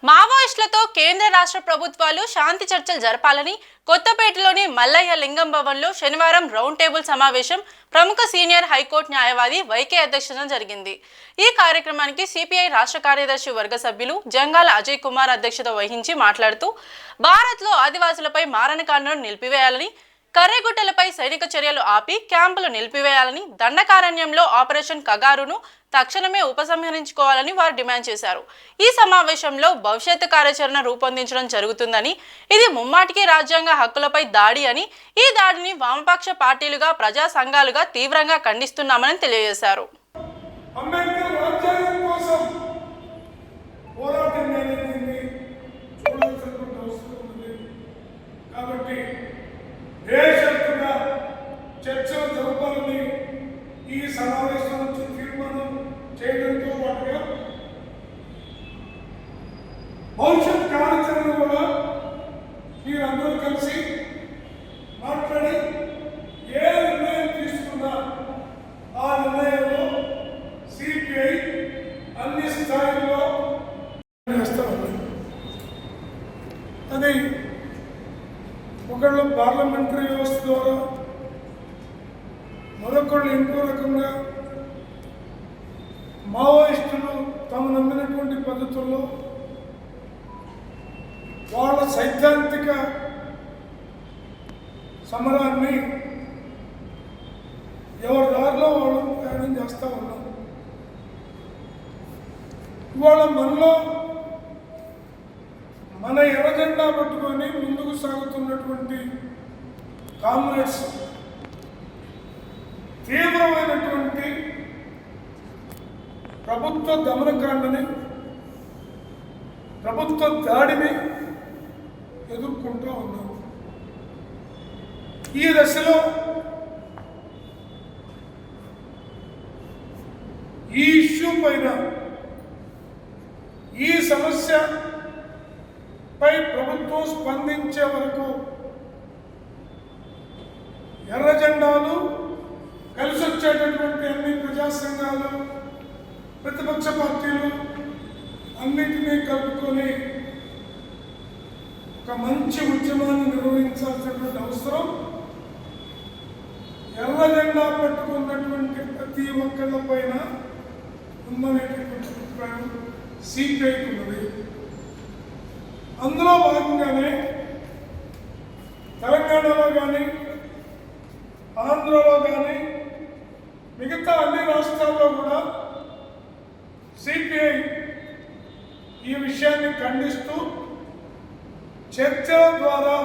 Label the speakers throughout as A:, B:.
A: మావోయిస్టులతో కేంద్ర రాష్ట్ర ప్రభుత్వాలు శాంతి చర్చలు జరపాలని కొత్తపేటలోని మల్లయ్య లింగం భవన్లో శనివారం రౌండ్ టేబుల్ సమావేశం ప్రముఖ సీనియర్ హైకోర్టు న్యాయవాది వైకే అధ్యక్షతన జరిగింది. ఈ కార్యక్రమానికి సిపిఐ రాష్ట్ర కార్యదర్శి వర్గ సభ్యులు జంగాల అజయ్ కుమార్ అధ్యక్షత వహించి మాట్లాడుతూ భారత్లో ఆదివాసులపై మారణకాండను నిలిపివేయాలని, కర్రెగుట్టలపై సైనిక చర్యలు ఆపి క్యాంపులు నిలిపివేయాలని, దండకారణ్యంలో ఆపరేషన్ కగారును తక్షణమే ఉపసంహరించుకోవాలని వారు డిమాండ్ చేశారు. ఈ సమావేశంలో భవిష్యత్తు కార్యాచరణ రూపొందించడం జరుగుతుందని, ఇది ముమ్మాటికి రాజ్యాంగ హక్కులపై దాడి అని, ఈ దాడిని వామపక్ష పార్టీలుగా ప్రజా సంఘాలుగా తీవ్రంగా ఖండిస్తున్నామని తెలియజేశారు.
B: చర్చలు జరపాలని ఈ సమావేశం నుంచి తీర్మానం చేయడంతో పాటుగా భవిష్యత్ కార్యాచరణ కూడా మీరందరూ కలిసి మాట్లాడి ఏ నిర్ణయం తీసుకున్నా ఆ నిర్ణయంలో సిపిఐ అన్ని స్థాయిల్లో చేస్తా ఉంది. అది ఒకళ్ళు పార్లమెంటరీ వ్యవస్థ ద్వారా, మరొకళ్ళు ఇంకో రకంగా మావోయిస్టులు తాము నమ్మినటువంటి పద్ధతుల్లో వాళ్ళ సైద్ధాంతిక సమరాన్ని ఎవరి దారిలో వాళ్ళు ప్రయాణం చేస్తూ ఉన్నాం. ఇవాళ మనలో మన ఎర్రజెండా పట్టుకొని ముందుకు సాగుతున్నటువంటి కామ్రేడ్స్ తీవ్రమైనటువంటి ప్రభుత్వ దమనకాండని, ప్రభుత్వ దాడిని ఎదుర్కొంటూ ఉన్నాం. ఈ దశలో ఈ ఇష్యూ పైన, ఈ సమస్యపై ప్రభుత్వం స్పందించే వరకు ఎర్ర జెండాలు, కలిసి వచ్చేటటువంటి అన్ని ప్రజా సంఘాలు, ప్రతిపక్ష పార్టీలు అన్నింటినీ కలుపుకొని ఒక మంచి ఉద్యమాన్ని నిర్వహించాల్సినటువంటి అవసరం ఎర్ర జెండా పట్టుకున్నటువంటి ప్రతి ఒక్కళ్ళ పైన ఉందనేటటువంటి అభిప్రాయం సిపిఐకి ఉన్నది. అందులో భాగంగానే తెలంగాణలో కానీ, ఆంధ్రలో కానీ, మిగతా అన్ని రాష్ట్రాల్లో కూడా సిపిఐ ఈ విషయాన్ని ఖండిస్తూ చర్చల ద్వారా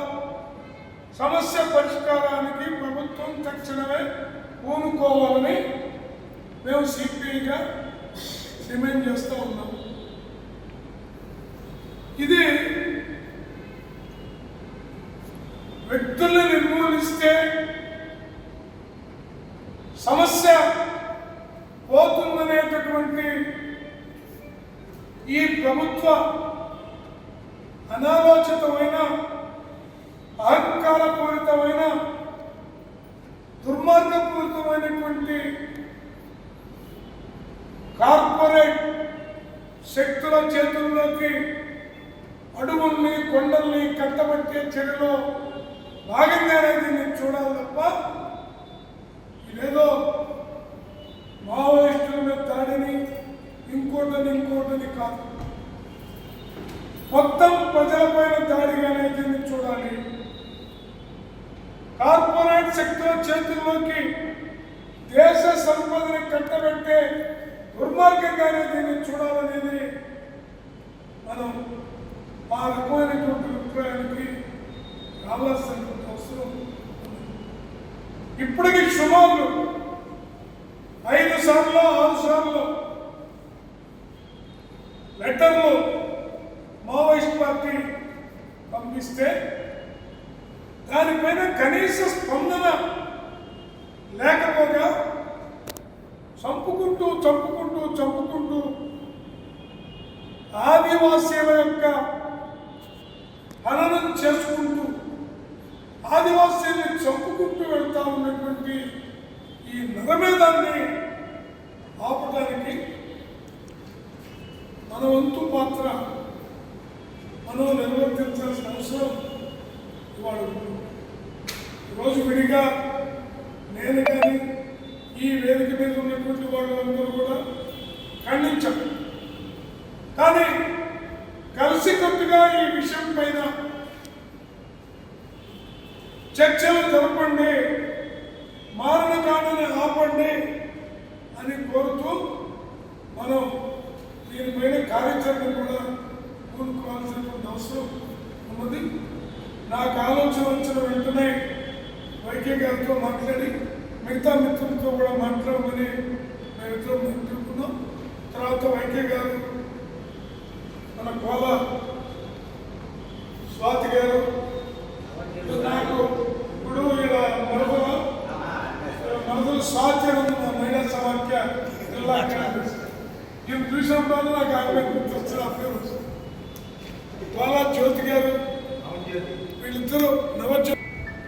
B: సమస్య పరిష్కారానికి ప్రభుత్వం తక్షణమే పూనుకోవాలని మేము సిపిఐగా డిమాండ్ చేస్తూ ఉన్నాం. ఇది వ్యక్తుల్ని నిర్మూలిస్తే సమస్య పోతుందనేటటువంటి ఈ ప్రభుత్వ అనాలోచితమైన, అహంకారపూరితమైన, దుర్మార్గపూరితమైనటువంటి కార్పొరేట్ శక్తుల చేతుల్లోకి అడవుల్ని, కొండల్ని కట్టబట్టే చర్యలో భాగంగానే దీన్ని చూడాలి తప్ప ఇదేదో మావోయిస్టుల మీద దాడిని ఇంకోటని కాదు. మొత్తం ప్రజలపైన దాడిగానే దీన్ని చూడాలి. కార్పొరేట్ సెక్టర్ చేతుల్లోకి దేశ సంపదని కట్టబెట్టే దుర్మార్గంగానే దీన్ని చూడాలనేది మనం ఆ రకమైనటువంటి అభిప్రాయానికి రావాల్సినటువంటి అవసరం. ఇప్పటికి సుమారు 5 సార్లు 6 సార్లు లెటర్లు మావోయిస్ట్ పార్టీ పంపిస్తే దానిపైన కనీస స్పందన లేకపోగా చంపుకుంటూ ఆదివాసీల యొక్క హననం చేసుకుంటూ, ఆదివాసీల్ని చంపుకుంటూ వెళ్తా ఉన్నటువంటి ఈ నరమేధాన్ని ఆపడానికి మన వంతు పాత్ర ఈరోజు విడిగా నేను కానీ ఈ వేదిక మీద ఉన్నటువంటి వాళ్ళందరూ కూడా ఖండించారు. కానీ కలిసికట్టుగా ఈ విషయం పైన చర్చలు జరపండి, మారణకాండని ఆపండి అని కోరుతూ మనం దీనిపైన కార్యాచరణ కూడా పూనుకోవాల్సినటువంటి అవసరం ఉన్నది. నాకు ఆలోచన వచ్చిన వెంటనే వైకే గారితో మాట్లాడి మిగతా మిత్రులతో కూడా మాట్లాడమని మేమిద్దరం మాట్లాడుకున్నాం. తర్వాత వైకే గారు, మన కోల స్వాతి గారు, నాకు ఇప్పుడు ఇలా మరదలు స్వాతి అని మా మహిళా సమాఖ్య జిల్లా నేను చూసినప్పుడు నాకు ఆమె గుర్తొచ్చిన పేరు కోల జ్యోతి గారు, వీళ్ళిద్దరూ నవజ్యోతి